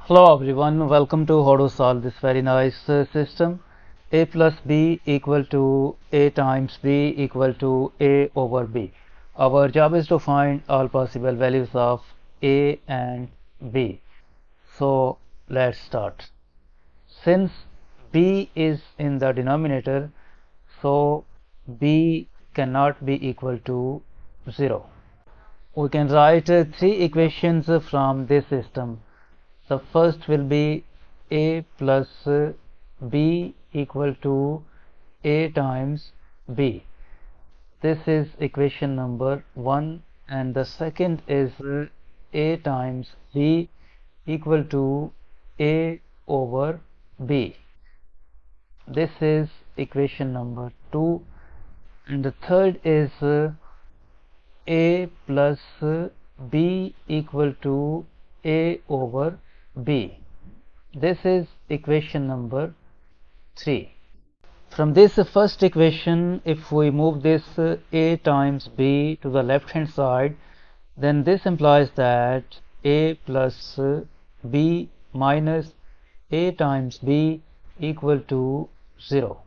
Hello everyone, welcome to how to solve this very nice system. A plus b equal to a times b equal to a over b. Our job is to find all possible values of a and b. So let's start. Since b is in the denominator, so b cannot be equal to 0. We can write three equations from this system. The first will be a plus b equal to a times b. This is equation number 1, and the second is a times b equal to a over b. This is equation number 2, and the third is a plus b equal to a over b. This is equation number 3. From this first equation, if we move this a times b to the left hand side, then this implies that a plus b minus a times b equal to 0.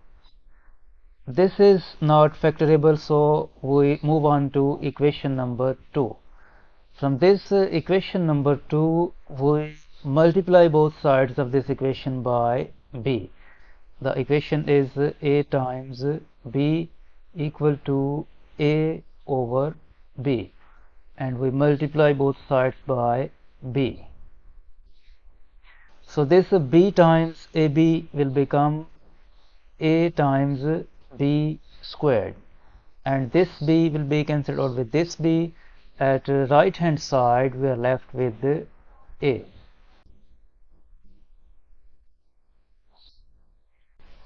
This is not factorable, so we move on to equation number 2. From this equation number 2, we multiply both sides of this equation by b. The equation is a times b equal to a over b, and we multiply both sides by b. So this b times ab will become a times b squared, and this b will be cancelled out with this b. At right hand side we are left with a.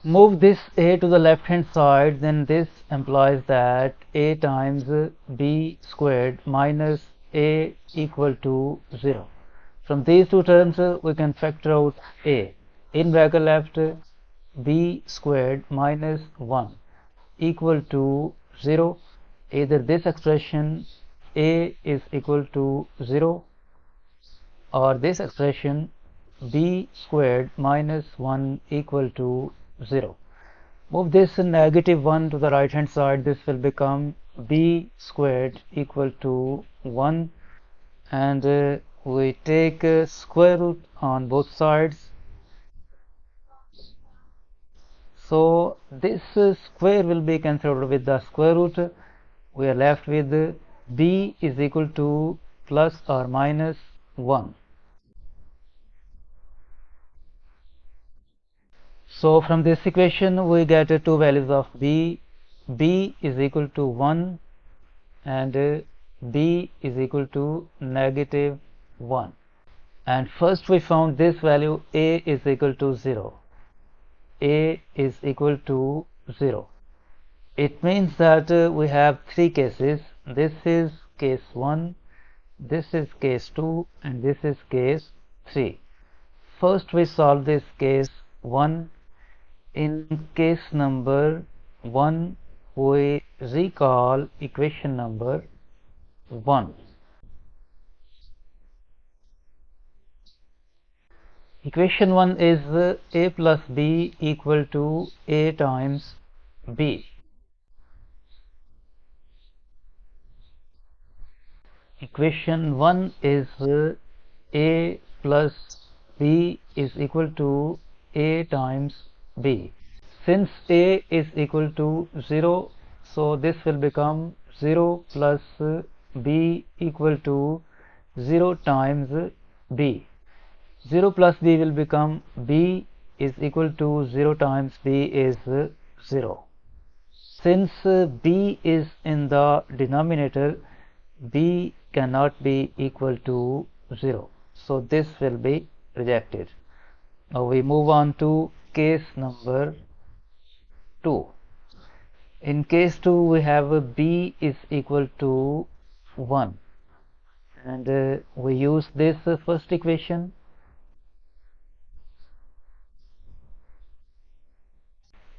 Move this a to the left hand side, then this implies that a times b squared minus a equal to 0. From these two terms we can factor out a. In bracket left, b squared minus 1 equal to 0. Either this expression a is equal to 0, or this expression b squared minus 1 equal to 0. Move this negative 1 to the right hand side. This will become b squared equal to 1, and we take square root on both sides. So this square will be cancelled with the square root. We are left with b is equal to plus or minus 1. So from this equation we get two values of b. B is equal to 1 and b is equal to negative 1. And first we found this value a is equal to 0. A is equal to 0. It means that we have three cases. This is case 1, this is case 2, and this is case 3. First we solve this case 1. In case number 1, we recall equation number 1. Equation 1 is a plus b equal to a times b. Equation 1 is a plus b is equal to a times b. Since a is equal to 0, so this will become 0 plus b equal to 0 times b. 0 plus b will become b is equal to 0 times b is 0. Since b is in the denominator, b cannot be equal to 0, so this will be rejected. Now we move on to case number 2. In case 2, we have b is equal to 1, and we use this first equation.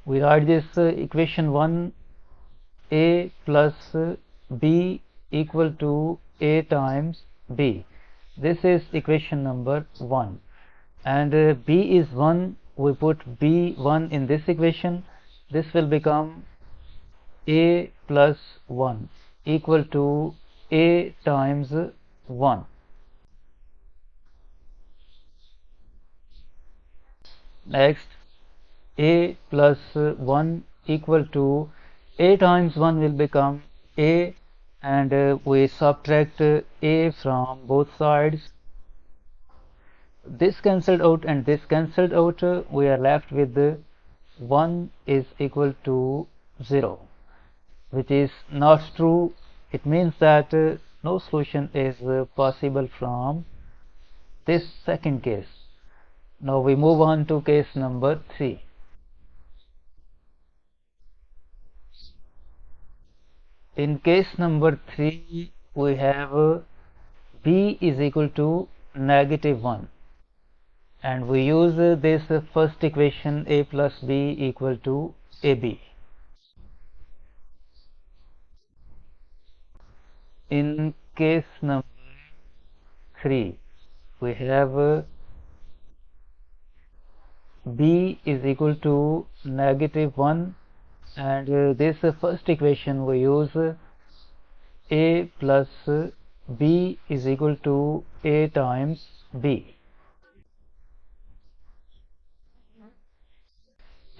We write this equation 1, a plus b equal to a times b. This is equation number 1. and b is 1, we put b1 in this equation. This will become a plus 1 equal to a times 1. Next, a plus 1 equal to a times 1 will become a, and we subtract a from both sides. This cancelled out and this cancelled out, we are left with 1 is equal to 0, which is not true. It means that no solution is possible from this second case. Now we move on to case number 3. In case number 3, we have b is equal to -1, and we use this first equation, a plus b equal to ab. In case number 3, we have b is equal to -1, and this first equation we use a plus b is equal to a times b.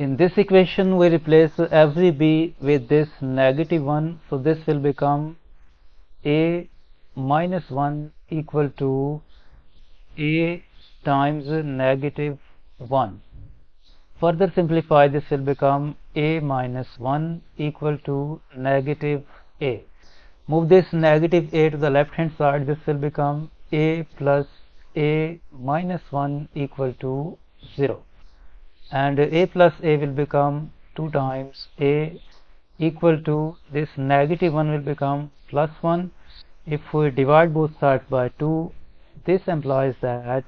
In this equation we replace every b with this -1, so this will become a minus 1 equal to a times -1. Further simplify, this will become a minus 1 equal to -a. Move this -a to the left hand side, this will become a plus a minus 1 equal to 0. And a plus a will become 2 times a equal to this -1 will become plus 1. If we divide both sides by 2, this implies that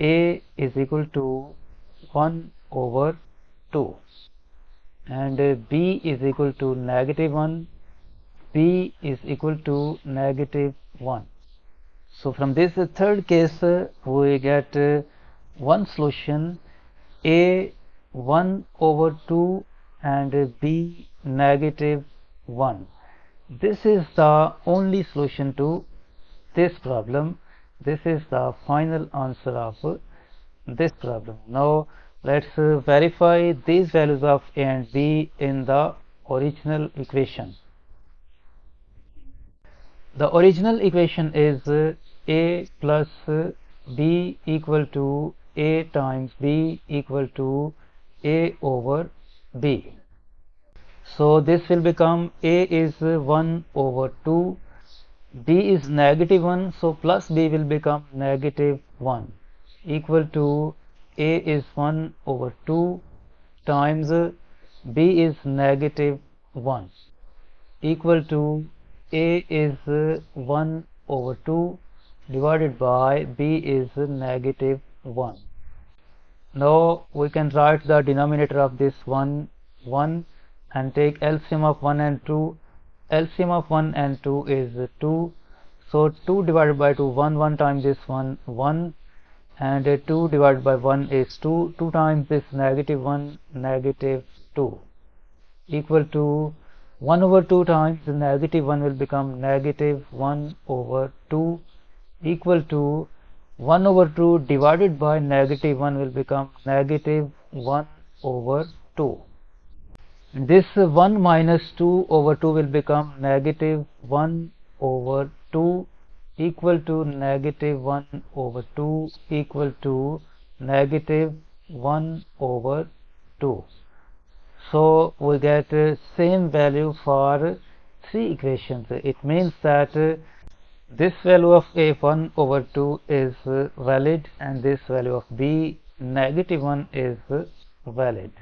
a is equal to 1 over 2, and b is equal to -1, b is equal to -1. So from this third case we get one solution, a 1 over 2 and b -1. This is the only solution to this problem. This is the final answer of this problem. Now let's verify these values of a and b in the original equation. The original equation is a plus b equal to a times b equal to a over b. So this will become a is 1 over 2, b is -1, so plus b will become -1 equal to a is 1 over 2 times b is -1 equal to a is 1 over 2 divided by b is -1. Now we can write the denominator of this 1 and take LCM of 1 and 2. LCM of 1 and 2 is 2, so 2 divided by 2, 1 times this 1, and 2 divided by 1 is 2, 2 times this -1, -2 equal to 1 over 2 times the -1 will become -1 over 2 equal to 1 over 2 divided by -1 will become -1 over 2. This 1 minus 2 over 2 will become -1 over 2 equal to -1 over 2 equal to -1 over 2. So we get same value for 3 equations. It means that this value of a 1 over 2 is valid, and this value of b -1 is valid.